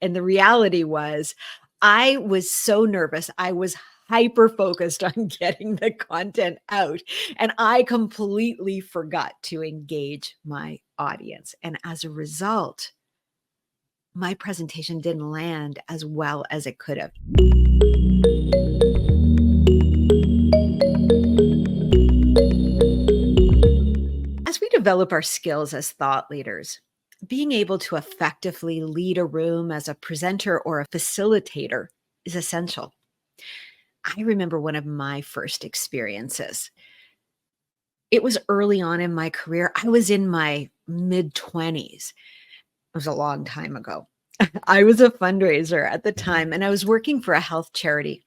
And the reality was, I was so nervous. I was hyper focused on getting the content out, and I completely forgot to engage my audience. And as a result, my presentation didn't land as well as it could have. As we develop our skills as thought leaders, being able to effectively lead a room as a presenter or a facilitator is essential. I remember one of my first experiences. It was early on in my career. I was in my mid 20s. It was a long time ago. I was a fundraiser at the time, and I was working for a health charity.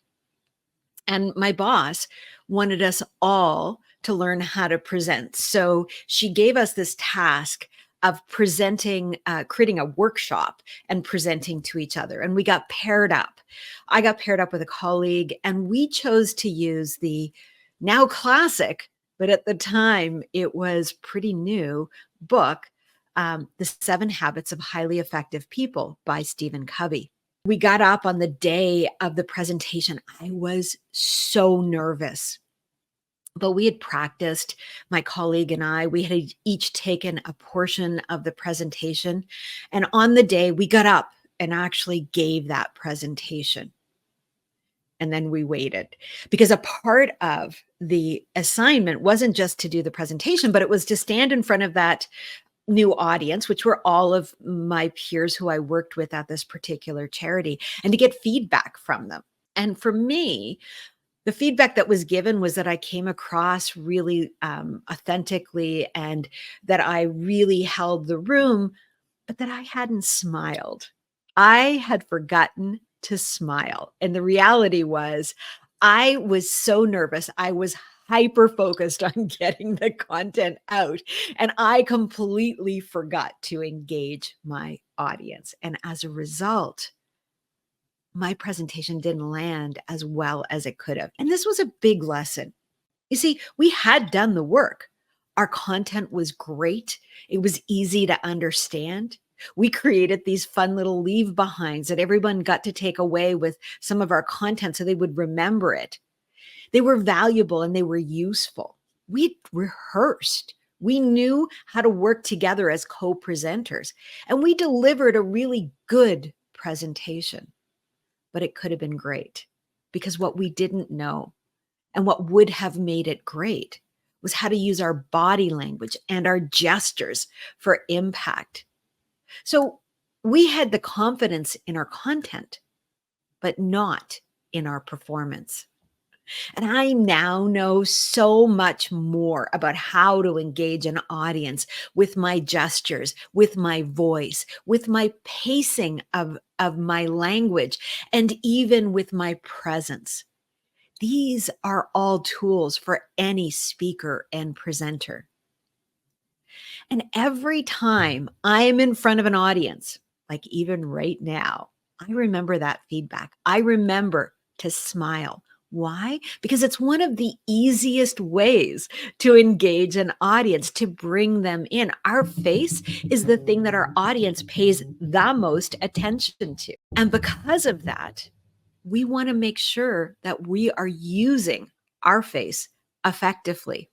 And my boss wanted us all to learn how to present. So she gave us this task of presenting, creating a workshop and presenting to each other. And we got paired up. I got paired up with a colleague, and we chose to use the now classic, but at the time it was pretty new book, The 7 Habits of Highly Effective People by Stephen Covey. We got up on the day of the presentation. I was so nervous, but we had practiced, my colleague and I, we had each taken a portion of the presentation. And on the day, we got up and actually gave that presentation. And then we waited, because a part of the assignment wasn't just to do the presentation, but it was to stand in front of that new audience, which were all of my peers who I worked with at this particular charity, and to get feedback from them. And for me, the feedback that was given was that I came across really authentically, and that I really held the room, but that I hadn't smiled. I had forgotten to smile. And the reality was, I was so nervous. I was hyper focused on getting the content out, and I completely forgot to engage my audience. And as a result, my presentation didn't land as well as it could have. And this was a big lesson. You see, we had done the work. Our content was great. It was easy to understand. We created these fun little leave behinds that everyone got to take away with some of our content so they would remember it. They were valuable and they were useful. We rehearsed. We knew how to work together as co-presenters, and we delivered a really good presentation. But it could have been great, because what we didn't know, and what would have made it great, was how to use our body language and our gestures for impact. So we had the confidence in our content, but not in our performance. And I now know so much more about how to engage an audience with my gestures, with my voice, with my pacing of my language, and even with my presence. These are all tools for any speaker and presenter. And every time I am in front of an audience, like even right now, I remember that feedback. I remember to smile. Why? Because it's one of the easiest ways to engage an audience, to bring them in. Our face is the thing that our audience pays the most attention to. And because of that, we want to make sure that we are using our face effectively.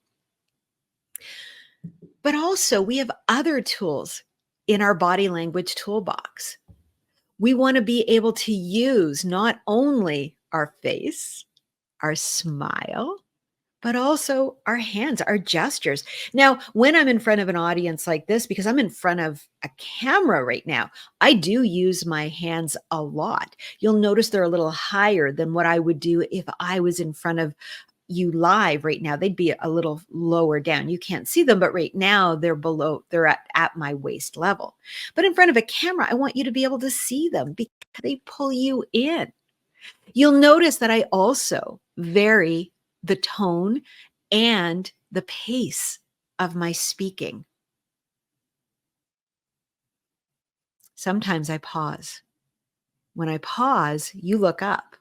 But also, we have other tools in our body language toolbox. We want to be able to use not only our face, our smile, but also our hands, our gestures. Now, when I'm in front of an audience like this, because I'm in front of a camera right now, I do use my hands a lot. You'll notice they're a little higher than what I would do if I was in front of you live right now. They'd be a little lower down. You can't see them, but right now they're at my waist level. But in front of a camera, I want you to be able to see them because they pull you in. You'll notice that I also vary the tone and the pace of my speaking. Sometimes I pause. When I pause, you look up.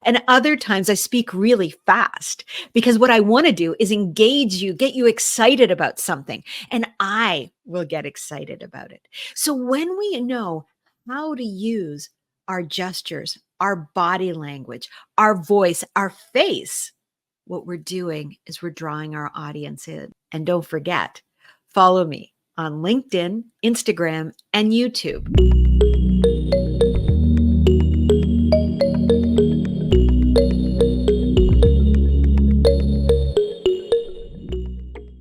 And other times I speak really fast, because what I want to do is engage you, get you excited about something, and I will get excited about it. So when we know how to use our gestures, our body language, our voice, our face, what we're doing is we're drawing our audience in. And don't forget, follow me on LinkedIn, Instagram, and YouTube.